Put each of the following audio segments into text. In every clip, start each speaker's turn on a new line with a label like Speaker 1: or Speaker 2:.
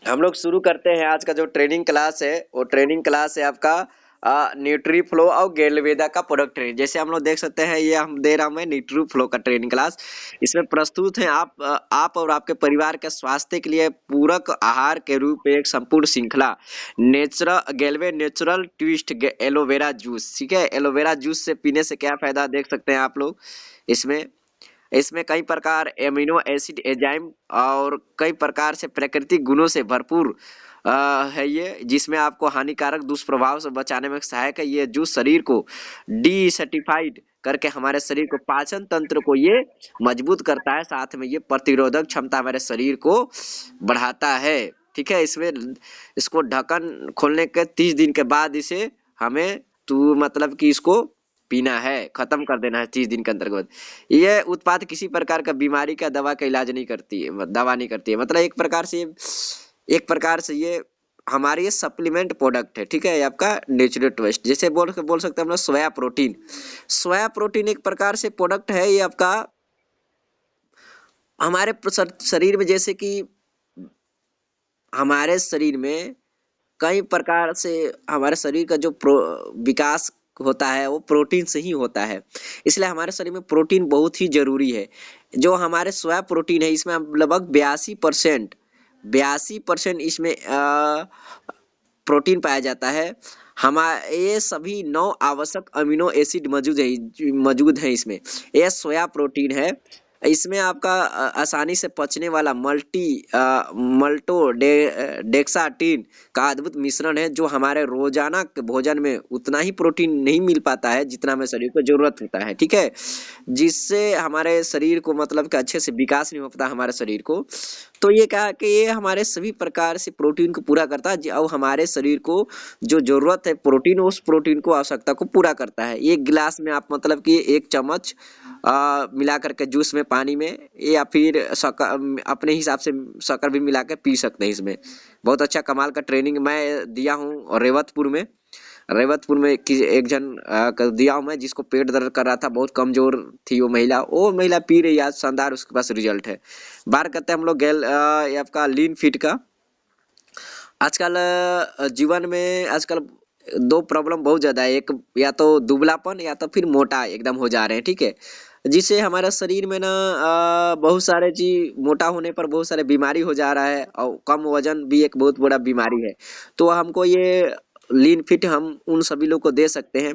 Speaker 1: हम लोग शुरू करते हैं आज का जो ट्रेनिंग क्लास है। वो ट्रेनिंग क्लास है आपका न्यूट्री फ्लो और गेलवेदा का प्रोडक्ट ट्रेनिंग। जैसे हम लोग देख सकते हैं, ये हम दे रहा हूँ मैं न्यूट्री फ्लो का ट्रेनिंग क्लास। इसमें प्रस्तुत है आप और आपके परिवार के स्वास्थ्य के लिए पूरक आहार के रूप में एक संपूर्ण श्रृंखला नेचुरल गेलवे नेचुरल ट्विस्ट एलोवेरा जूस। ठीक है, एलोवेरा जूस से पीने से क्या फायदा देख सकते हैं आप लोग। इसमें इसमें कई प्रकार एमिनो एसिड एंजाइम और कई प्रकार से प्राकृतिक गुणों से भरपूर है ये, जिसमें आपको हानिकारक दुष्प्रभाव से बचाने में सहायक है। ये जूस शरीर को डिसर्टिफाइड करके हमारे शरीर को पाचन तंत्र को ये मजबूत करता है, साथ में ये प्रतिरोधक क्षमता हमारे शरीर को बढ़ाता है। ठीक है, इसमें इसको ढक्कन खोलने के 30 दिन के बाद इसे हमें तू मतलब कि इसको पीना है, खत्म कर देना है 30 दिन के अंतर्गत। ये उत्पाद किसी प्रकार का बीमारी का दवा का इलाज नहीं करती है, दवा नहीं करती है। मतलब एक प्रकार से ये हमारी ये सप्लीमेंट प्रोडक्ट है। ठीक है, ये आपका नेचुरल ट्विस्ट, जैसे बोल सकते हैं हम लोग सोया प्रोटीन। सोया प्रोटीन एक प्रकार से प्रोडक्ट है, ये आपका हमारे शरीर में, जैसे कि हमारे शरीर में कई प्रकार से हमारे शरीर का जो विकास होता है वो प्रोटीन से ही होता है। इसलिए हमारे शरीर में प्रोटीन बहुत ही जरूरी है। जो हमारे सोया प्रोटीन है, इसमें लगभग 82% इसमें प्रोटीन पाया जाता है। हमारे ये सभी 9 आवश्यक अमीनो एसिड मौजूद हैं इसमें। ये सोया प्रोटीन है। इसमें आपका आसानी से पचने वाला डेक्साटीन का अद्भुत मिश्रण है, जो हमारे रोजाना के भोजन में उतना ही प्रोटीन नहीं मिल पाता है जितना हमें शरीर को जरूरत होता है। ठीक है, जिससे हमारे शरीर को मतलब कि अच्छे से विकास नहीं हो पाता हमारे शरीर को। तो ये कहा कि ये हमारे सभी प्रकार से प्रोटीन को पूरा करता है। और हमारे शरीर को जो जरूरत है प्रोटीन, उस प्रोटीन को आवश्यकता को पूरा करता है। एक गिलास में आप मतलब कि 1 चम्मच मिला करके जूस में, पानी में, या फिर शक्कर अपने हिसाब से शक्कर भी मिला के पी सकते हैं इसमें। बहुत अच्छा कमाल का ट्रेनिंग मैं दिया हूँ रेवतपुर में एक जन कर दिया हूँ मैं, जिसको पेट दर्द कर रहा था, बहुत कमजोर थी वो महिला पी रही है आज, शानदार उसके पास रिजल्ट है। बात करते हैं हम लोग ये आपका लीन फिट का। आजकल जीवन में आजकल दो प्रॉब्लम बहुत ज्यादा है। एक या तो दुबलापन या तो फिर मोटा एकदम हो जा रहे हैं। ठीक है, जिससे हमारा शरीर में ना बहुत सारे चीज, मोटा होने पर बहुत सारे बीमारी हो जा रहा है, और कम वजन भी एक बहुत बड़ा बीमारी है। तो हमको ये लीन फिट हम उन सभी लोग को दे सकते हैं।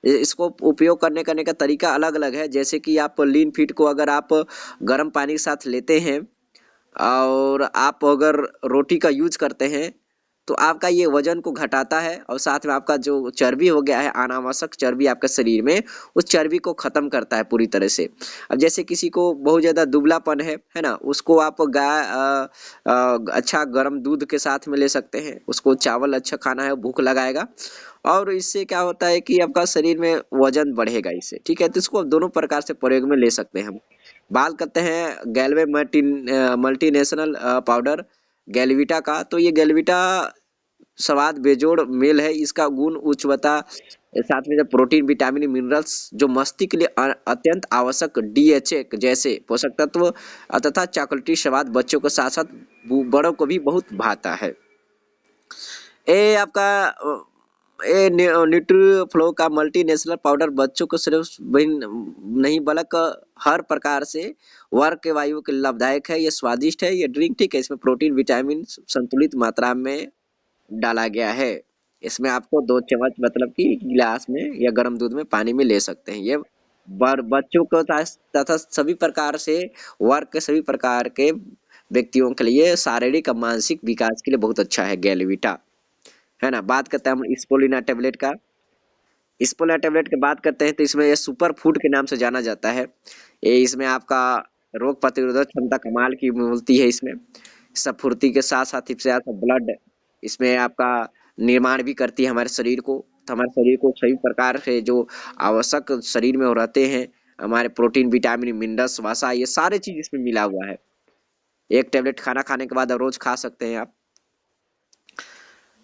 Speaker 1: इसको उपयोग करने का तरीका अलग अलग है। जैसे कि आप लीन फिट को अगर आप गर्म पानी के साथ लेते हैं, और आप अगर रोटी का यूज करते हैं, तो आपका ये वजन को घटाता है, और साथ में आपका जो चर्बी हो गया है, अनावश्यक चर्बी आपके शरीर में, उस चर्बी को खत्म करता है पूरी तरह से। अब जैसे किसी को बहुत ज्यादा दुबलापन है ना, उसको आप अच्छा गर्म दूध के साथ में ले सकते हैं। उसको चावल अच्छा खाना है, भूख लगाएगा, और इससे क्या होता है कि आपका शरीर में वजन बढ़ेगा इससे। ठीक है, तो इसको आप दोनों प्रकार से प्रयोग में ले सकते हैं हम। बात करते हैं गैल्वे मल्टीनेशनल पाउडर गैलविटा का। तो ये गैलविटा स्वाद बेजोड़ मेल है। इसका गुण उच्चता, साथ में जब प्रोटीन विटामिन मिनरल्स जो मस्तिष्क के लिए अत्यंत आवश्यक डीएचए जैसे पोषक तत्व, तथा चॉकलेटी स्वाद बच्चों के साथ साथ बड़ों को भी बहुत भाता है। ये आपका न्यूट्री फ्लो का मल्टीनेशनल पाउडर बच्चों को सिर्फ नहीं बल्कि हर प्रकार से वर्ग के वायु के लाभदायक है। ये स्वादिष्ट है ये ड्रिंक। ठीक है, इसमें प्रोटीन विटामिन संतुलित मात्रा में डाला गया है। इसमें आपको 2 चम्मच मतलब कि गिलास में या गर्म दूध में पानी में ले सकते हैं। ये बच्चों को तथा सभी प्रकार से वर्ग के सभी प्रकार के व्यक्तियों के लिए शारीरिक और मानसिक विकास के लिए बहुत अच्छा है गैलविटा, है ना। बात करते हैं हम स्पोलिना टेबलेट का। स्पोलिना टेबलेट की बात करते हैं, तो इसमें ये सुपर फूड के नाम से जाना जाता है। ये इसमें आपका रोग प्रतिरोधक क्षमता कमाल की मिलती है इसमें। स्फूर्ति के साथ साथ इससे आपका ब्लड, इसमें आपका निर्माण भी करती है हमारे शरीर को। तो हमारे शरीर को सभी प्रकार से जो आवश्यक शरीर में वो रहते हैं, हमारे प्रोटीन विटामिन मिनरल्स वसा, ये सारे चीज इसमें मिला हुआ है। एक टेबलेट खाना खाने के बाद रोज खा सकते हैं आप।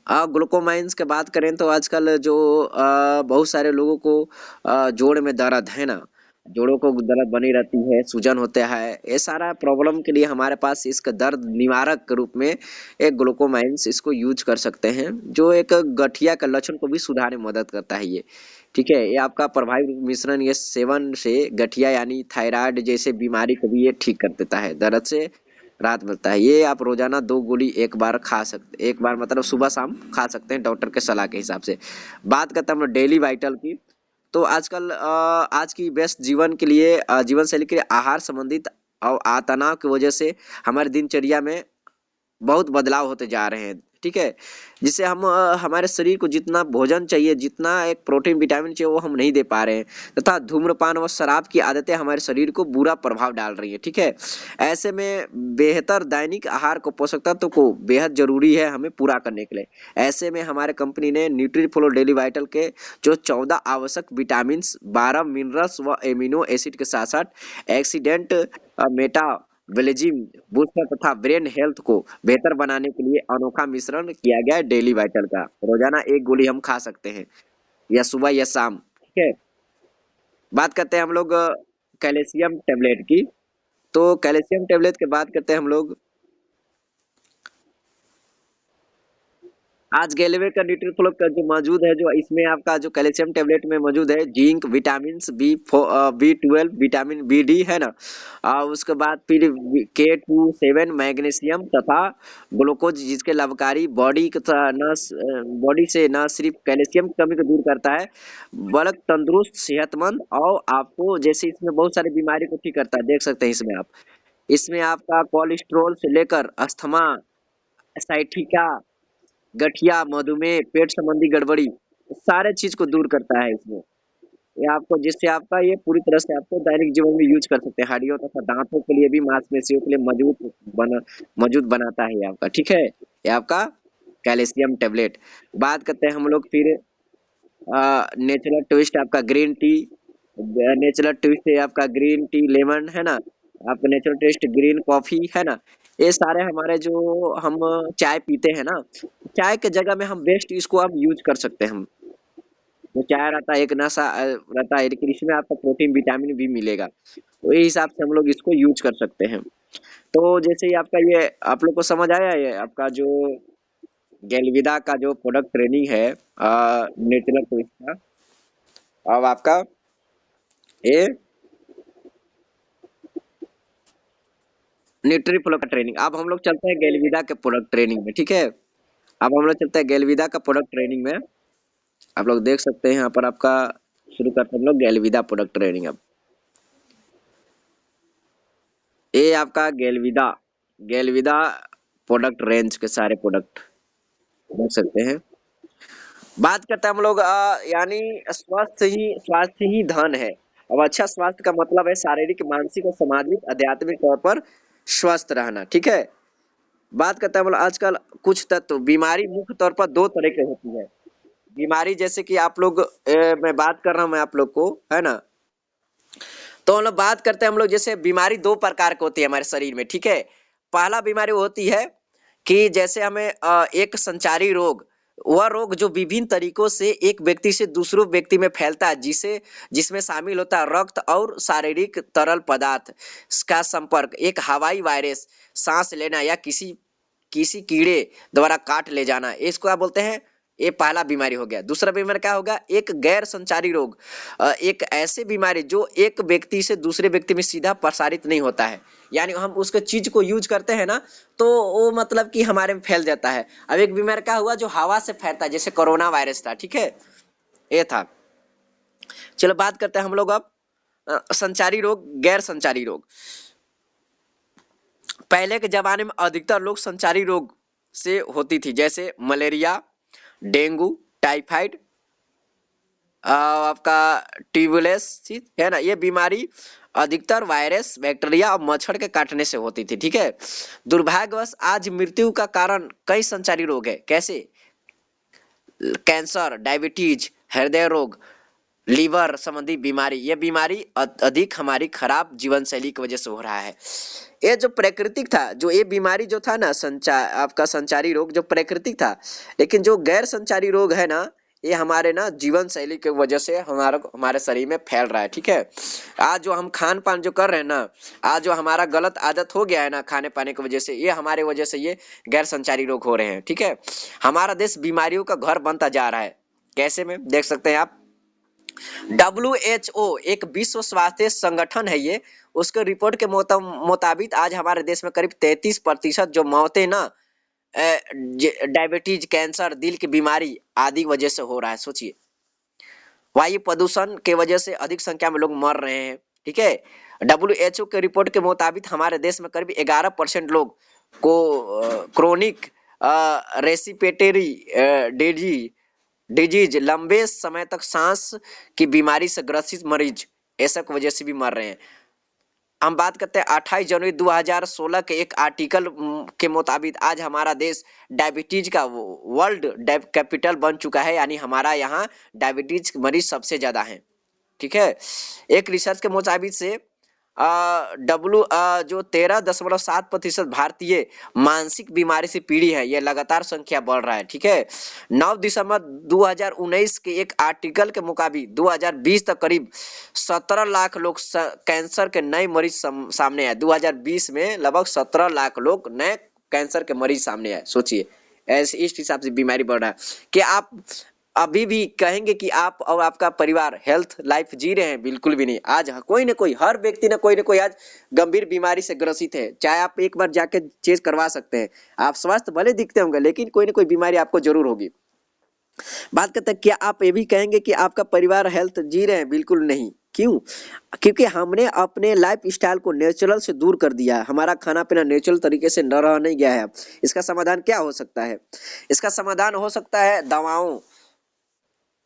Speaker 1: ग्लूकोमाइंस की बात करें तो आजकल जो बहुत सारे लोगों को जोड़ में दर्द है ना, जोड़ों को दर्द बनी रहती है, सूजन होता है, ये सारा प्रॉब्लम के लिए हमारे पास इसका दर्द निवारक के रूप में एक ग्लूकोमाइन्स इसको यूज कर सकते हैं, जो एक गठिया का लक्षण को भी सुधारने में मदद करता है ये। ठीक है, ये आपका प्रभावी मिश्रण, ये सेवन से गठिया यानी थायराइड जैसे बीमारी को भी ये ठीक कर देता है, दर्द से राहत मिलता है। ये आप रोजाना 2 गोली एक बार खा सकते, एक बार मतलब सुबह शाम खा सकते हैं डॉक्टर के सलाह के हिसाब से। बात करते हैं हम लोग डेली वाइटल की। तो आजकल आज की व्यस्त जीवन के लिए जीवन शैली के लिए आहार संबंधित और तनाव की वजह से हमारी दिनचर्या में बहुत बदलाव होते जा रहे हैं। ठीक है, जिससे हम हमारे शरीर को जितना भोजन चाहिए, जितना एक प्रोटीन विटामिन चाहिए, वो हम नहीं दे पा रहे हैं, तथा धूम्रपान व शराब की आदतें हमारे शरीर को बुरा प्रभाव डाल रही है। ठीक है, ऐसे में बेहतर दैनिक आहार को पोषक तत्व को बेहद जरूरी है हमें पूरा करने के लिए। ऐसे में हमारे कंपनी ने न्यूट्रीफ्लो डेली वाइटल के जो 14 आवश्यक विटामिन, 12 मिनरल्स व एमिनो एसिड के साथ साथ एक्सीडेंट मेटा वेलेजिम बूस्टर तथा ब्रेन हेल्थ को बेहतर बनाने के लिए अनोखा मिश्रण किया गया है डेली वाइटल का। रोजाना 1 गोली हम खा सकते हैं, या सुबह या शाम। ठीक है, बात करते हैं हम लोग कैल्शियम टेबलेट की। तो कैल्शियम टेबलेट की बात करते हैं हम लोग। आज गैलेवे का न्यूट्रीफ्लो का जो मौजूद है, जो इसमें आपका जो कैल्शियम टेबलेट में मौजूद है, zinc, vitamin B 12, vitamin B D है ना, उसके बाद फिर K27, मैग्नीशियम तथा ग्लूकोज, जिसके लाभकारी बॉडी से न सिर्फ कैल्शियम की कमी को दूर करता है, बल्कि तंदुरुस्त, सेहतमंद और आपको जैसे इसमें बहुत सारी बीमारी को ठीक करता है। देख सकते हैं इसमें आप, इसमें आपका कोलेस्ट्रॉल से लेकर अस्थमा, साइटिका, गठिया, मधुमेह, पेट संबंधी गड़बड़ी, सारे चीज को दूर करता है इसमें। ये आपको, जिससे आपका ये पूरी तरह से आपको दैनिक जीवन में यूज कर सकते हैं, हड्डियों तथा दांतों के लिए भी, मांसपेशियों के लिए मजबूत बनाता है ये आपका। ठीक है, ये आपका कैल्शियम टेबलेट। बात करते हैं हम लोग फिर नेचुरल ट्विस्ट आपका ग्रीन टी, नेचुरल ट्विस्ट है आपका ग्रीन टी लेमन है ना, आपका नेचुरल टेस्ट ग्रीन कॉफी है ना, ये सारे हमारे जो हम चाय पीते हैं ना, चाय के जगह में हम बेस्ट इसको आप यूज कर सकते हैं हम। तो चाय रहता है एक नशा रहता है, लेकिन इसमें आपको प्रोटीन विटामिन भी मिलेगा, तो ये हिसाब से हम लोग इसको यूज कर सकते हैं। तो जैसे ही आपका ये आप लोग को समझ आया, ये आपका जो गैलविदा का जो प्रोडक्ट ट्रेनिंग है नेचुरल ट्विस्ट का, अब आपका ये न्यूट्रीफ्लो का ट्रेनिंग। अब हम लोग चलते हैं गैलविदा के प्रोडक्ट ट्रेनिंग में। ठीक है, अब हम लोग चलते हैं गैलविदा का प्रोडक्ट ट्रेनिंग में। आप लोग देख सकते हैं यहाँ पर आपका, शुरू करते हैं हम लोग गैलविदा प्रोडक्ट ट्रेनिंग। अब ये आपका गैलविदा गैलविदा प्रोडक्ट रेंज के सारे प्रोडक्ट देख सकते हैं। बात करते हैं हम लोग यानी स्वास्थ्य ही धन है। अब अच्छा स्वास्थ्य का मतलब है शारीरिक, मानसिक और सामाजिक, आध्यात्मिक तौर पर स्वस्थ रहना। ठीक है, बात करते हैं हम लोग आजकल कुछ तत्व बीमारी मुख्य तौर पर 2 तरह की होती है। बीमारी जैसे कि आप लोग मैं बात कर रहा हूँ मैं आप लोग को, है ना। तो हम लोग बात करते हैं हम लोग, जैसे बीमारी 2 प्रकार की होती है हमारे शरीर में। ठीक है, पहला बीमारी वो होती है कि जैसे हमें एक संचारी रोग, वह रोग जो विभिन्न तरीकों से एक व्यक्ति से दूसरे व्यक्ति में फैलता है, जिसमें शामिल होता है रक्त और शारीरिक तरल पदार्थ का संपर्क, एक हवाई वायरस, सांस लेना या किसी किसी कीड़े द्वारा काट ले जाना, इसको क्या बोलते हैं, ये पहला बीमारी हो गया। दूसरा बीमारी क्या होगा, एक गैर संचारी रोग, एक ऐसे बीमारी जो एक व्यक्ति से दूसरे व्यक्ति में सीधा प्रसारित नहीं होता है, यानी हम उसके चीज को यूज करते हैं ना, तो वो मतलब कि हमारे में फैल जाता है। अब एक बीमारी क्या हुआ जो हवा से फैलता है, जैसे कोरोना वायरस था। ठीक है, ये था। चलो बात करते हैं हम लोग अब संचारी रोग, गैर संचारी रोग। पहले के जमाने में अधिकतर लोग संचारी रोग से होती थी, जैसे मलेरिया, डेंगू, टाइफाइड, आपका ट्यूबरकुलोसिस है ना, ये बीमारी अधिकतर वायरस, बैक्टीरिया और मच्छर के काटने से होती थी। ठीक है, दुर्भाग्यवश आज मृत्यु का कारण कई संचारी रोग है। कैसे, कैंसर, डायबिटीज, हृदय रोग, लीवर संबंधी बीमारी, ये बीमारी अधिक हमारी खराब जीवन शैली की वजह से हो रहा है। ये जो प्राकृतिक था, जो ये बीमारी जो था ना, आपका संचारी रोग जो प्राकृतिक था, लेकिन जो गैर संचारी रोग है ना, ये हमारे ना जीवन शैली की वजह से हमारे शरीर में फैल रहा है। ठीक है, आज जो हम खान पान जो कर रहे हैं ना, आज जो हमारा गलत आदत हो गया है ना खाने पाने की वजह से, ये हमारे वजह से ये गैर संचारी रोग हो रहे हैं। ठीक है, हमारा देश बीमारियों का घर बनता जा रहा है। कैसे में देख सकते हैं आप, WHO एक विश्व स्वास्थ्य संगठन है ये, उसके रिपोर्ट के मुताबिक आज हमारे देश में करीब 33% जो मौतें ना डायबिटीज, कैंसर, दिल की बीमारी आदि वजह से हो रहा है। सोचिए, वायु प्रदूषण के वजह से अधिक संख्या में लोग मर रहे हैं। ठीक है, WHO के रिपोर्ट के मुताबिक हमारे देश में करीब 11% लोग को क्रोनिक रेस्पिरेटरी डिजीज, लंबे समय तक सांस की बीमारी से ग्रसित मरीज ऐसा की वजह से भी मर रहे हैं। हम बात करते हैं 28 जनवरी 2016 के एक आर्टिकल के मुताबिक आज हमारा देश डायबिटीज का वर्ल्ड कैपिटल बन चुका है, यानी हमारा यहाँ डायबिटीज मरीज सबसे ज्यादा हैं। ठीक है, एक रिसर्च के मुताबिक से जो 13.7% भारतीय मानसिक बीमारी से पीड़ित है, यह लगातार संख्या बढ़ रहा है। ठीक है, 9 दिसंबर 2019 के एक आर्टिकल के मुताबिक 2020 तक करीब 17 लाख लोग कैंसर के नए मरीज सामने आए। 2020 में लगभग 17 लाख लोग नए कैंसर के मरीज सामने आए। सोचिए, ऐसे इस हिसाब से बीमारी बढ़ रहा है। कि आप अभी भी कहेंगे कि आप और आपका परिवार हेल्थ लाइफ जी रहे हैं? बिल्कुल भी नहीं। आज कोई ना कोई, हर व्यक्ति ना कोई आज गंभीर बीमारी से ग्रसित है। चाहे आप एक बार जाके चेक करवा सकते हैं, आप स्वस्थ भले दिखते होंगे लेकिन कोई ना कोई बीमारी आपको जरूर होगी। बात करते हैं, क्या आप ये भी कहेंगे कि आपका परिवार हेल्थ जी रहे हैं? बिल्कुल नहीं। क्यों? क्योंकि हमने अपने लाइफ स्टाइल को नेचुरल से दूर कर दिया है। हमारा खाना पीना नेचुरल तरीके से न रह नहीं गया है। इसका समाधान क्या हो सकता है? इसका समाधान हो सकता है दवाओं।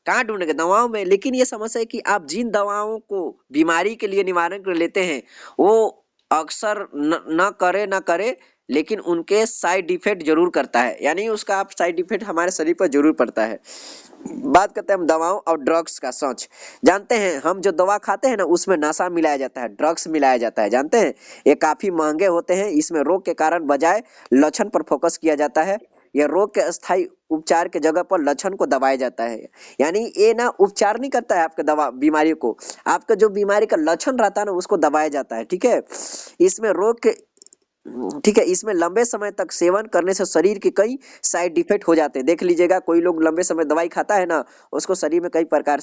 Speaker 1: कहाँ ढूंढेंगे? दवाओं में। लेकिन ये समस्या है कि आप जिन दवाओं को बीमारी के लिए निवारण के लिए लेते हैं, वो अक्सर न करे लेकिन उनके साइड इफेक्ट जरूर करता है, यानी उसका आप साइड इफेक्ट हमारे शरीर पर जरूर पड़ता है। बात करते हैं हम दवाओं और ड्रग्स का। सोच जानते हैं, हम जो दवा खाते हैं ना, उसमें नशा मिलाया जाता है, ड्रग्स मिलाया जाता है। जानते हैं, ये काफी महंगे होते हैं। इसमें रोग के कारण बजाय लक्षण पर फोकस किया जाता है। यह रोग के स्थायी उपचार के जगह पर लक्षण को दबाया जाता है। यानी ये ना उपचार नहीं करता है आपके दवा बीमारी को, आपका जो बीमारी का लक्षण रहता है ना, उसको दबाया जाता है। ठीक है, इसमें रोग के ठीक है, इसमें लंबे समय तक सेवन करने से शरीर के कई साइड इफेक्ट हो जाते हैं। देख लीजिएगा, कोई लोग लंबे समय दवाई खाता है ना, उसको शरीर में कई प्रकार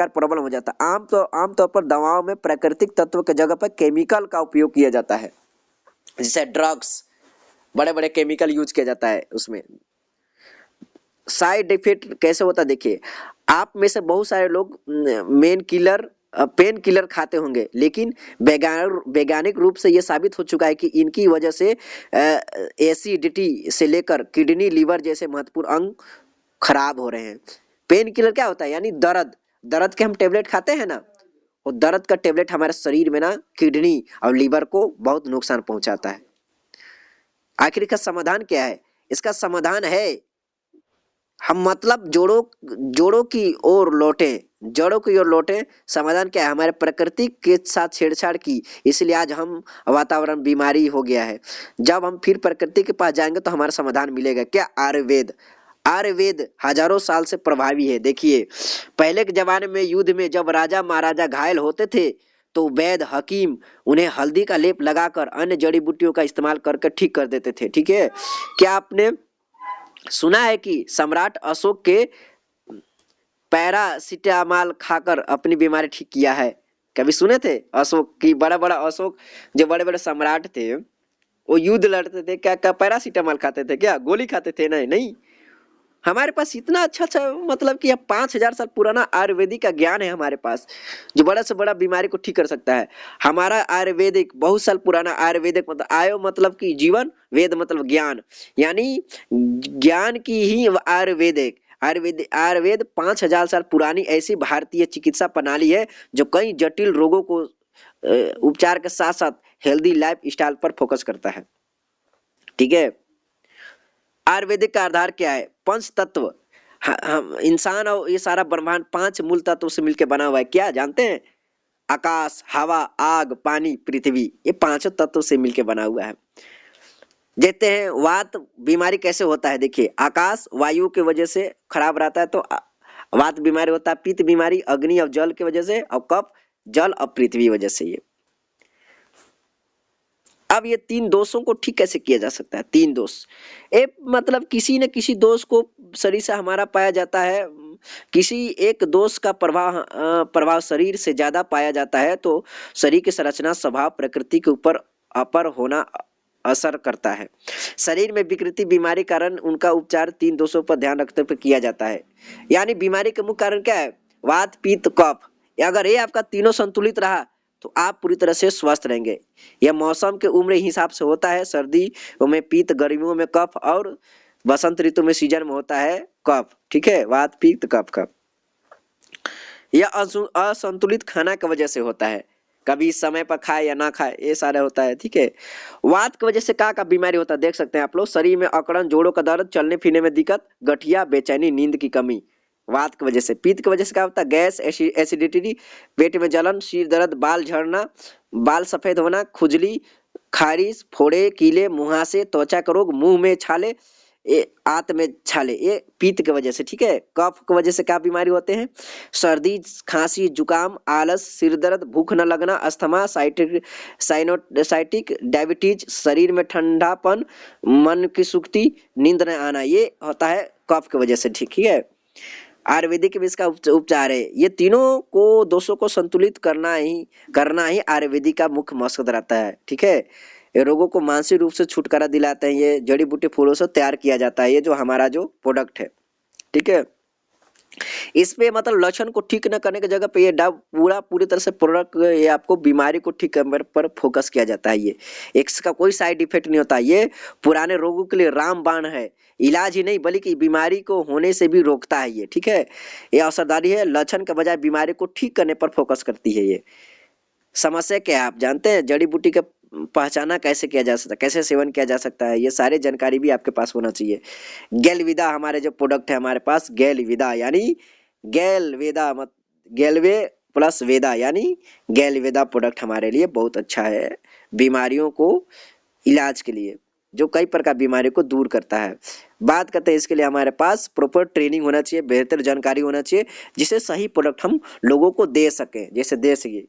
Speaker 1: प्रॉब्लम हो जाता है। आमतौर पर दवाओं में प्राकृतिक तत्व के जगह पर केमिकल का उपयोग किया जाता है। जैसे ड्रग्स, बड़े बड़े केमिकल यूज किया जाता है उसमें। साइड इफेक्ट कैसे होता है? देखिए, आप में से बहुत सारे लोग पेन किलर खाते होंगे, लेकिन वैज्ञानिक रूप से यह साबित हो चुका है कि इनकी वजह से एसिडिटी से लेकर किडनी, लीवर जैसे महत्वपूर्ण अंग खराब हो रहे हैं। पेन किलर क्या होता है? यानी दर्द के हम टेबलेट खाते हैं ना, वो दर्द का टेबलेट हमारे शरीर में ना किडनी और लीवर को बहुत नुकसान पहुंचाता है। आखिर इसका समाधान क्या है? इसका समाधान है, हम मतलब जोड़ों की ओर लौटे। समाधान क्या है? हमारे प्रकृति के साथ छेड़छाड़ की, इसलिए आज हम वातावरण बीमारी हो गया है। जब हम फिर प्रकृति के पास जाएंगे तो हमारा समाधान मिलेगा। क्या? आयुर्वेद हजारों साल से प्रभावी है। देखिए, पहले के जमाने में युद्ध में जब राजा महाराजा घायल होते थे, तो वैद्य हकीम उन्हें हल्दी का लेप लगाकर अन्य जड़ी बूटियों का इस्तेमाल करके ठीक कर देते थे। ठीक है, क्या आपने सुना है कि सम्राट अशोक के पैरासिटामॉल खाकर अपनी बीमारी ठीक किया है? कभी सुने थे? अशोक की बड़ा अशोक जो बड़े बड़े सम्राट थे, वो युद्ध लड़ते थे, क्या क्या पैरासिटामॉल खाते थे? क्या गोली खाते थे? नहीं। हमारे पास इतना अच्छा मतलब कि 5,000 साल पुराना आयुर्वेदिक का ज्ञान है हमारे पास, जो बड़ा से बड़ा बीमारी को ठीक कर सकता है। हमारा आयुर्वेदिक बहुत साल पुराना आयुर्वेदिक मतलब आयो मतलब कि जीवन, वेद मतलब ज्ञान, यानी ज्ञान की ही आयुर्वेद 5,000 साल पुरानी ऐसी भारतीय चिकित्सा प्रणाली है जो कई जटिल रोगों को उपचार के साथ साथ हेल्दी लाइफ स्टाइल पर फोकस करता है। ठीक है, आयुर्वेदिक का आधार क्या है? पंच तत्व। हम इंसान और ये सारा ब्रह्मांड 5 मूल तत्वों से मिलकर बना हुआ है। क्या जानते हैं? आकाश, हवा, आग, पानी, पृथ्वी, ये 5 तत्वों से मिलकर बना हुआ है। देखते हैं वात बीमारी कैसे होता है। देखिए, आकाश वायु की वजह से खराब रहता है तो वात बीमारी होता है। पित्त बीमारी अग्नि और जल की वजह से, और कफ जल और पृथ्वी वजह से। ये अब ये तीन दोषों को ठीक कैसे किया जा सकता है? तीन दोष, ए मतलब किसी न किसी दोष को शरीर से हमारा पाया जाता है। किसी एक दोष का प्रभाव शरीर से ज्यादा पाया जाता है तो शरीर की संरचना स्वभाव प्रकृति के ऊपर अपर होना असर करता है। शरीर में विकृति बीमारी कारण उनका उपचार तीन दोषों पर ध्यान रखते हुए किया जाता है। यानी बीमारी के मुख्य कारण क्या है? वात पित्त कफ। अगर ये आपका तीनों संतुलित रहा तो आप पूरी तरह से स्वस्थ रहेंगे। यह मौसम के उम्र हिसाब से होता है। सर्दियों में पित्त, गर्मियों में कफ और बसंत ऋतु में सीजन में होता है कफ। ठीक है, वात पित्त कफ कफ। यह असंतुलित खाना की वजह से होता है। कभी समय पर खाए या ना खाए, ये सारा होता है। ठीक है, वात की वजह से का बीमारी होता है देख सकते हैं आप लोग। शरीर में अकड़न, जोड़ों का दर्द, चलने फिरने में दिक्कत, गठिया, बेचैनी, नींद की कमी। वात की वजह से। पित्त की वजह से क्या होता है? गैस, एसिडिटी, पेट में जलन, सिर दर्द, बाल झड़ना, बाल सफेद होना, खुजली, खारिश, फोड़े, कीले, मुहासे, त्वचा का रोग, मुंह में छाले, ये आंत में छाले, ये पित्त की वजह से। ठीक है, कफ की वजह से क्या बीमारी होते हैं? सर्दी, खांसी, जुकाम, आलस, सिर दर्द, भूख न लगना, अस्थमा, साइटिक डायबिटीज, शरीर में ठंडापन, मन की सुस्ती, नींद न आना, ये होता है कफ की वजह से। ठीक है, आयुर्वेदिक में इसका उपचार है। ये तीनों को दोषों को संतुलित करना ही आयुर्वेदिक का मुख्य मकसद रहता है। ठीक है, ये रोगों को मानसिक रूप से छुटकारा दिलाते हैं। ये जड़ी बूटी फूलों से तैयार किया जाता है, ये जो हमारा जो प्रोडक्ट है। ठीक है, इसपे मतलब लक्षण को ठीक न करने की जगह पे ये पूरी तरह से प्रोडक्ट, ये आपको बीमारी को ठीक करने पर फोकस किया जाता है। ये इसका कोई साइड इफेक्ट नहीं होता। ये पुराने रोगों के लिए रामबाण है। इलाज ही नहीं बल्कि बीमारी को होने से भी रोकता है ये। ठीक है, ये असरदारी है। लक्षण के बजाय बीमारी को ठीक करने पर फोकस करती है ये। समस्या क्या है आप जानते हैं? जड़ी बूटी का पहचाना कैसे किया जा सकता है, कैसे सेवन किया जा सकता है, ये सारे जानकारी भी आपके पास होना चाहिए। गैलविदा हमारे जो प्रोडक्ट है हमारे पास, गैलविदा यानी गैलवेदा मत गैलवे प्लस वेदा यानी गैलवेदा प्रोडक्ट हमारे लिए बहुत अच्छा है। बीमारियों को इलाज के लिए, जो कई प्रकार बीमारी को दूर करता है। बात करते हैं इसके लिए हमारे पास प्रॉपर ट्रेनिंग होना चाहिए, बेहतर जानकारी होना चाहिए, जिससे सही प्रोडक्ट हम लोगों को दे सकें, जैसे दे सके। ये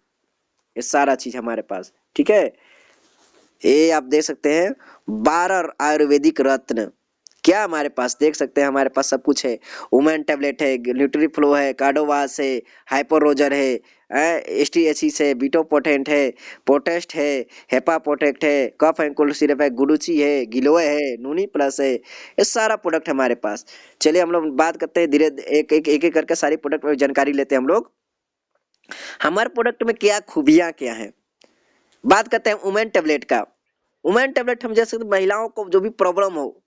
Speaker 1: सारा चीज हमारे पास। ठीक है, ये आप देख सकते हैं 12 आयुर्वेदिक रत्न। क्या हमारे पास देख सकते हैं, हमारे पास सब कुछ है। वुमेन टेबलेट है, न्यूट्रीफ्लो है, कार्डोवास है, हाइपररोजर है, एस्टीएसिस है, बीटोपोटेंट है, पोटेस्ट है, हेपा पोटेक्ट है, कफ एंड कोल्ड सिरप है, गुडुची है, गिलोय है, नूनी प्लस है। ये सारा प्रोडक्ट हमारे पास। चलिए हम लोग बात करते हैं धीरे एक करके सारी प्रोडक्ट में जानकारी लेते हैं हम लोग। हमारे प्रोडक्ट में क्या खूबियां क्या है। बात करते हैं वुमेन टेबलेट का। वुमेन टेबलेट हम जैसे महिलाओं को जो भी प्रॉब्लम हो,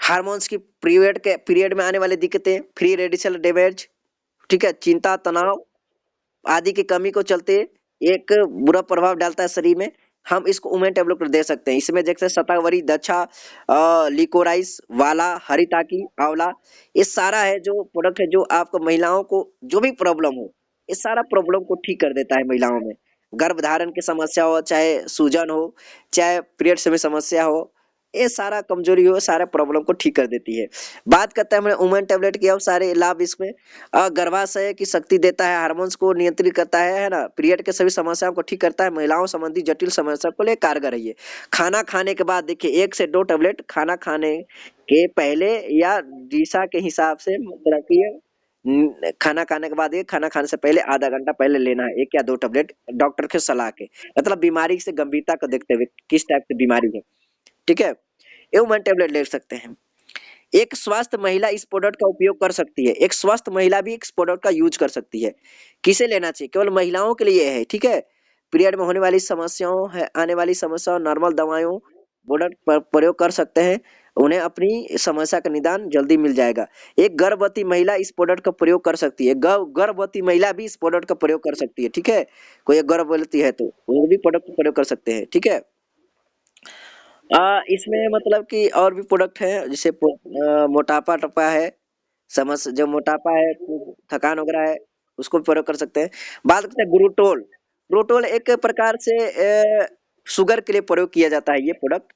Speaker 1: हार्मोन्स की पीरियड में आने वाली दिक्कतें, फ्री रेडिकल डैमेज, ठीक है, चिंता, तनाव आदि की कमी को चलते एक बुरा प्रभाव डालता है शरीर में। हम इसको वुमेन टेबलेट पर दे सकते हैं। इसमें देख सकते हैं शतावरी, दक्षा, लिकोराइस, वाला, हरिताकी, आंवला, ये सारा है जो प्रोडक्ट है जो आपको महिलाओं को जो भी प्रॉब्लम हो, ये सारा प्रॉब्लम को ठीक कर देता है महिलाओं में। गर्भधारण की समस्या हो, चाहे सूजन हो, चाहे पीरियड्स में समस्या हो, ये सारा कमजोरी हो, सारे प्रॉब्लम को ठीक कर देती है। बात करते हैं हमने वुमेन टेबलेट की, अब सारे लाभ इसमें गर्भाशय की शक्ति देता है, हार्मोन्स को नियंत्रित करता है ना, पीरियड के सभी समस्याओं को ठीक करता है, महिलाओं संबंधी जटिल समस्या को लिए कारगर है ये। खाना खाने के बाद देखिए 1 से 2 टेबलेट खाना खाने के पहले या दिशा के हिसाब से, मतलब कि खाना खाने के बाद, ये खाना खाने से पहले आधा घंटा पहले लेना है 1 या 2 टेबलेट डॉक्टर के सलाह के, मतलब बीमारी से गंभीरता को देखते हुए किस टाइप की बीमारी है। ठीक है, ये वुमेन टेबलेट ले सकते हैं। एक स्वस्थ महिला इस प्रोडक्ट का उपयोग कर सकती है। एक स्वस्थ महिला भी इस प्रोडक्ट का यूज कर सकती है। किसे लेना चाहिए? केवल महिलाओं के लिए है। ठीक है, पीरियड में होने वाली समस्याओं है, आने वाली समस्याओं, नॉर्मल दवाइयों प्रोडक्ट पर प्रयोग कर सकते हैं। उन्हें अपनी समस्या का निदान जल्दी मिल जाएगा। एक गर्भवती महिला इस प्रोडक्ट का प्रयोग कर सकती है। गर्भवती महिला भी इस प्रोडक्ट का प्रयोग कर सकती है। ठीक है, कोई गर्भवती है तो वो भी प्रोडक्ट का प्रयोग कर सकते हैं। ठीक है, इसमें मतलब कि और भी प्रोडक्ट है, जैसे मोटापा टपा है, समस्या जो मोटापा है, थकान वगैरह है, उसको भी प्रयोग कर सकते हैं। बात करते हैं ग्लूटोल। ग्लूटोल एक प्रकार से शुगर के लिए प्रयोग किया जाता है ये प्रोडक्ट।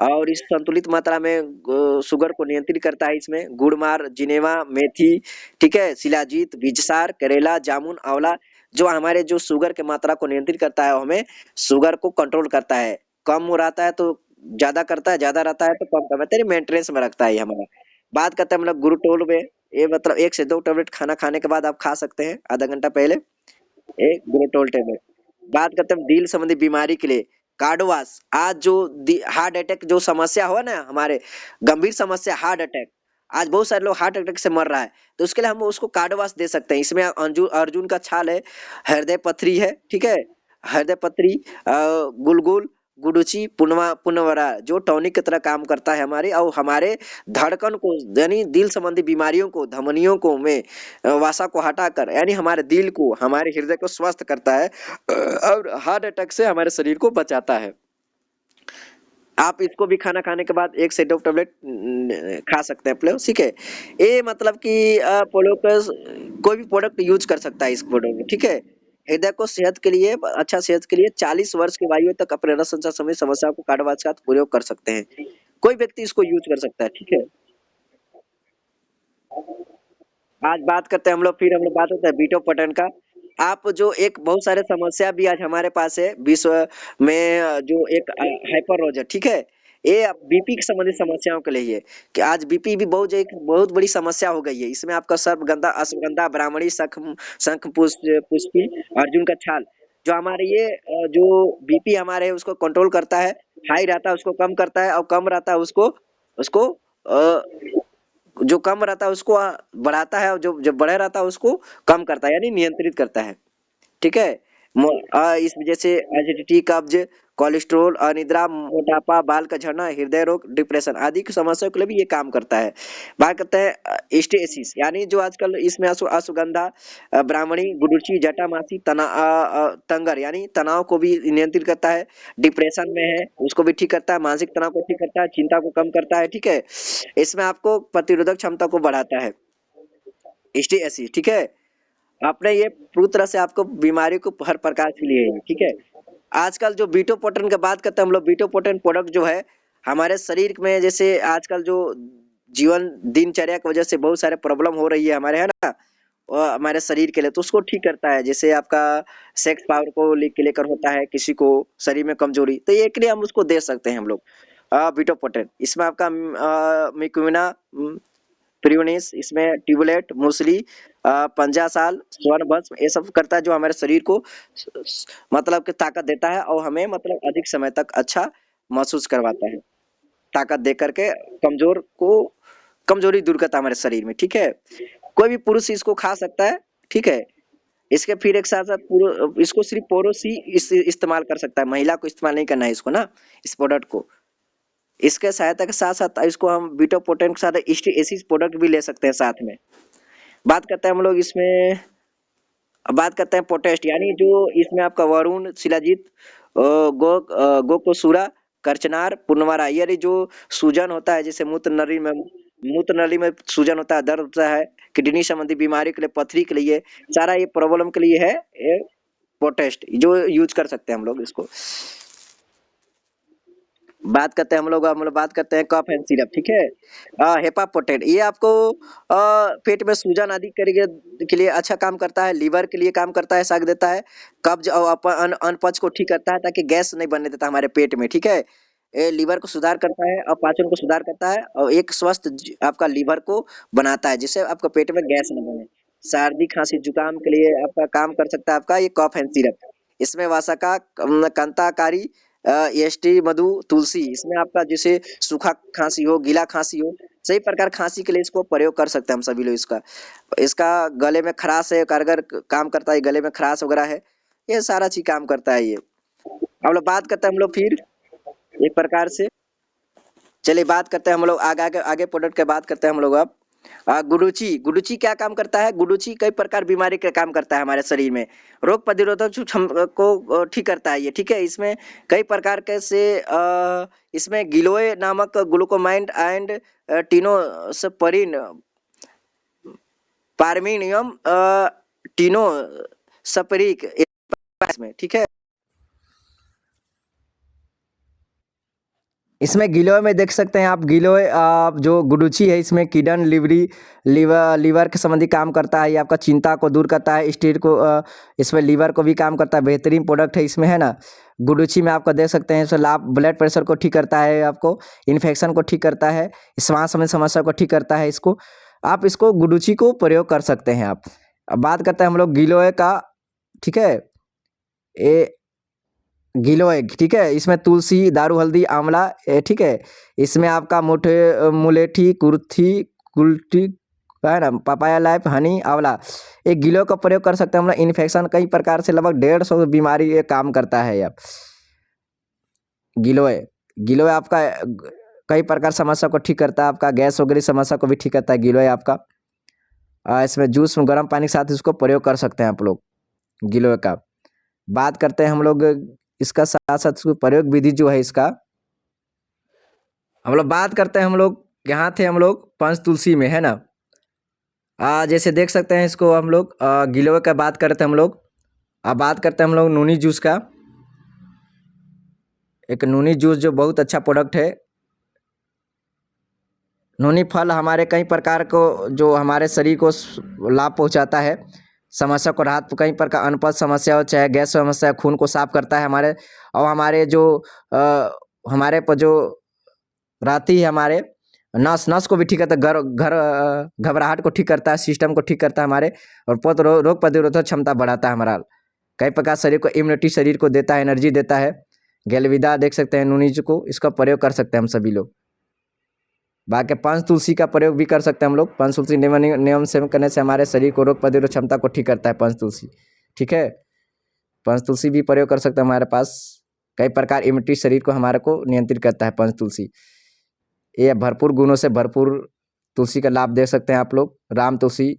Speaker 1: और इस संतुलित मात्रा में शुगर को नियंत्रित करता है। इसमें गुड़मार, जिनेवा, मेथी, ठीक है, शिलाजीत, बीजसार, करेला, जामुन, आंवला, जो हमारे जो शुगर की मात्रा को नियंत्रित करता है, हमें शुगर को कंट्रोल करता है। कम हो रहता है तो ज्यादा करता है, ज्यादा रहता है तो कम करता है, मेंटेनेंस में रखता है ये हमारा। बात करते हैं मतलब गुरुटोल में, ये मतलब 1 से 2 टेबलेट खाना खाने के बाद आप खा सकते हैं, आधा घंटा पहले एक ग्लूटोल टेबलेट। बात करते हैं दिल संबंधी बीमारी के लिए, कार्डवास। आज जो हार्ट अटैक जो समस्या हो ना, हमारे गंभीर समस्या हार्ट अटैक, आज बहुत सारे लोग हार्ट अटैक से मर रहा है, तो उसके लिए हम उसको कार्डवास दे सकते हैं। इसमें अर्जुन अर्जुन का छाल है, हृदय पथरी है, ठीक है, हृदय पथरी, गुलगुल, गुडुची, पुनवरा, जो टॉनिक की तरह काम करता है हमारे, और हमारे धड़कन को यानी दिल संबंधी बीमारियों को, धमनियों को में वसा को हटाकर यानी हमारे दिल को, हमारे हृदय को स्वस्थ करता है, और हार्ट अटैक से हमारे शरीर को बचाता है। आप इसको भी खाना खाने के बाद 1 से 2 टेबलेट खा सकते हैं प्ले, ठीक है। ये मतलब कि प्रोडक्ट, कोई भी प्रोडक्ट यूज कर सकता है इस प्रोडक्ट में, ठीक है। हृदय को सेहत के लिए, अच्छा सेहत के लिए 40 वर्ष की आयु तक अपने रक्त संचार संबंधी समस्या को कार्डवाच का प्रयोग कर सकते हैं। कोई व्यक्ति इसको यूज कर सकता है, ठीक है। आज बात करते हैं हम लोग, फिर हम लोग बात होता है बीटो पटन का। आप जो एक बहुत सारे समस्या भी आज हमारे पास है विश्व में, जो एक हाइपर, ठीक है। ये बीपी की संबंधित समस्याओं के लिए है, कि आज बीपी भी बहुत एक बहुत बड़ी समस्या हो गई है। इसमें आपका सर्पगंधा, अश्वगंधा, ब्राह्मणी, शंख पुष्पी, अर्जुन का छाल, जो हमारे ये जो बीपी हमारे है उसको कंट्रोल करता है। हाई रहता है उसको कम करता है, और कम रहता है उसको उसको जो कम रहता है उसको बढ़ाता है, और जो जो बढ़े रहता है उसको कम करता है, यानी नियंत्रित करता है, ठीक है। इस वजह से एसिडिटी, कब्ज, कोलेस्ट्रोल, अनिद्रा, मोटापा, बाल का झड़ना, हृदय रोग, डिप्रेशन आदि की समस्याओं के लिए भी ये काम करता है। बात करते हैं स्टेसिस, यानी जो आजकल इसमें अश्वगंधा, ब्राह्मणी, गुडुचि, जटामासी, तंगर, यानी तनाव को भी नियंत्रित करता है। डिप्रेशन में है उसको भी ठीक करता है, मानसिक तनाव को ठीक करता है, चिंता को कम करता है, ठीक है। इसमें आपको प्रतिरोधक क्षमता को बढ़ाता है, स्टेसिस, ठीक है। आपने ये पूरी तरह से आपको बीमारी को हर प्रकार के लिए है, ठीक है। आजकल जो बीटोपोटेन की बात करते हैं हम लोग, बीटोपोटेन प्रोडक्ट जो है हमारे शरीर में, जैसे आजकल जो जीवन दिनचर्या की वजह से बहुत सारे प्रॉब्लम हो रही है हमारे, है ना, हमारे शरीर के लिए, तो उसको ठीक करता है। जैसे आपका सेक्स पावर को लेकर होता है किसी को शरीर में कमजोरी, तो ये के लिए हम उसको दे सकते हैं हम लोग, बीटोपोटेन। इसमें आपका मिकुमिना, प्रियोनिस, इसमें ट्यूबलेट, मूसली, पंजासाल, स्वर्ण भस्म, ये सब करता है, जो हमारे शरीर को मतलब कि ताकत देता है, और हमें मतलब अधिक समय तक अच्छा महसूस करवाता है, ताकत दे करके कमजोर को कमजोरी दूर करता है हमारे शरीर में, ठीक है। कोई भी पुरुष इसको खा सकता है, ठीक है। इसके फिर एक साथ साथ इसको सिर्फ पुरुष ही इस्तेमाल कर सकता है, महिला को इस्तेमाल नहीं करना है इसको ना, इस प्रोडक्ट को। इसके सहायता के साथ साथ इसको हम बीटोपोटेन के साथ एसिस प्रोडक्ट भी ले सकते हैं साथ में। बात करते हैं हम लोग इसमें, अब बात करते हैं पोटेस्ट, यानी जो इसमें आपका वरुण, शिलाजीत, गोकोसुरा, करचनार, पुनवारा, ये जो सूजन होता है, जैसे मूत्र नली में सूजन होता है, दर्द होता है, किडनी संबंधी बीमारी के लिए, पथरी के लिए, सारा ये प्रॉब्लम के लिए है ये पोटेस्ट, जो यूज कर सकते हैं हम लोग इसको। बात करते हैं हम लोग बात करते हैं कफ एंड सिरप, ठीक है। हेपा पोटेट, ये आपको पेट में सूजन आदि के लिए अच्छा काम करता है, लीवर के लिए काम करता है, साग देता है, कब्ज और अनपच को ठीक करता है, ताकि गैस नहीं बनने देता हमारे पेट में, ठीक है। ये लीवर को सुधार करता है, और पाचन को सुधार करता है, और एक स्वस्थ आपका लीवर को बनाता है, जिससे आपका पेट में गैस न बने। सर्दी, खांसी, जुकाम के लिए आपका काम कर सकता है आपका ये कफ एंड सिरप। इसमें वासका, कंताकारी, एसटी, मधु, तुलसी, इसमें आपका जैसे सूखा खांसी हो, गीला खांसी हो, सही प्रकार खांसी के लिए इसको प्रयोग कर सकते हैं हम सभी लोग। इसका इसका गले में खराश है, कारगर काम करता है, गले में खराश वगैरह है, ये सारा चीज काम करता है ये। हम लोग बात करते हैं हम लोग फिर एक प्रकार से, चलिए बात करते हैं हम लोग आगे आगे आगे प्रोडक्ट के बात करते हैं हम लोग अब। गुडुचि, गुडुचि क्या काम करता है? गुडुचि कई प्रकार बीमारी का काम करता है हमारे शरीर में, रोग प्रतिरोधक जो को ठीक करता है ये, ठीक है। इसमें कई प्रकार के से इसमें गिलोय नामक ग्लूकोमाइंड एंड टीनोसपरिन, पार्मिनियम, टीनो सपरिक, इसमें ठीक है।
Speaker 2: इसमें गिलोय में देख सकते हैं आप, गिलोय जो गुडुची है इसमें किडन लीवर के संबंधी काम करता है। ये आपका चिंता को दूर करता है, स्टेट को इसमें लीवर को भी काम करता है। बेहतरीन प्रोडक्ट है इसमें, है ना। गुडुची में आपका देख सकते हैं, इसमें लाभ ब्लड प्रेशर को ठीक करता है, आपको इन्फेक्शन को ठीक करता है, श्वास संबंधी समस्या को ठीक करता है। इसको आप इसको गुडुची को प्रयोग कर सकते हैं आप। अब बात करते हैं हम लोग गिलोय का, ठीक है। ये गिलोय, ठीक है। इसमें तुलसी, दारू, हल्दी, आंवला, ठीक है। इसमें आपका मुलेठी, कुर्थी, कुल्टी, है ना, पपाया लाइफ, हनी, आंवला, एक गिलोय का प्रयोग कर सकते हैं हम लोग। इन्फेक्शन कई प्रकार से लगभग 150 बीमारी ये काम करता है। अब गिलोय गिलोय आपका कई प्रकार समस्या को ठीक करता है, आपका गैस वगैरह समस्या को भी ठीक करता है गिलोय आपका। इसमें जूस में गर्म पानी के साथ इसको प्रयोग कर सकते हैं आप लोग गिलोय का। बात करते हैं हम लोग इसका साथ साथ इसको प्रयोग विधि जो है इसका, हम लोग बात करते हैं। हम लोग यहाँ थे हम लोग पंचतुलसी में, है ना। जैसे देख सकते हैं इसको हम लोग गिलोय का बात करते हैं हम लोग। अब बात करते हैं हम लोग नूनी जूस का। एक नूनी जूस जो बहुत अच्छा प्रोडक्ट है। नूनी फल हमारे कई प्रकार को जो हमारे शरीर को लाभ पहुंचाता है, समस्या को राहत, कई प्रकार अनपच समस्या हो चाहे गैस समस्या, खून को साफ करता है हमारे, और हमारे जो हमारे पर जो रहती है हमारे नस को भी ठीक करता है, घबराहट को ठीक करता है, सिस्टम को ठीक करता है हमारे, और रोग प्रतिरोधक क्षमता बढ़ाता है हमारा। कई प्रकार शरीर को इम्यूनिटी शरीर को देता है, एनर्जी देता है। गैलविदा देख सकते हैं नूनीज को, इसका प्रयोग कर सकते हैं हम सभी लोग। बाकी पंचतुलसी का प्रयोग भी कर सकते हैं हम लोग। पंचतुलसी नियम सेवन करने से हमारे शरीर को रोग प्रतिरोधक क्षमता को ठीक करता है पंचतुलसी, ठीक है। पंचतुलसी भी प्रयोग कर सकते हैं हमारे पास। कई प्रकार इम्यूनिटी शरीर को हमारे को नियंत्रित करता है पंचतुलसी। ये भरपूर गुणों से भरपूर तुलसी का लाभ दे सकते हैं आप लोग। राम तुलसी,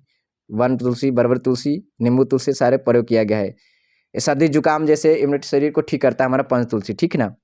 Speaker 2: वन तुलसी, बरबर तुलसी, नींबू तुलसी सारे प्रयोग किया गया है। ये सर्दी जुकाम जैसे इम्यूनिटी शरीर को ठीक करता है हमारा पंचतुलसी, ठीक है ना।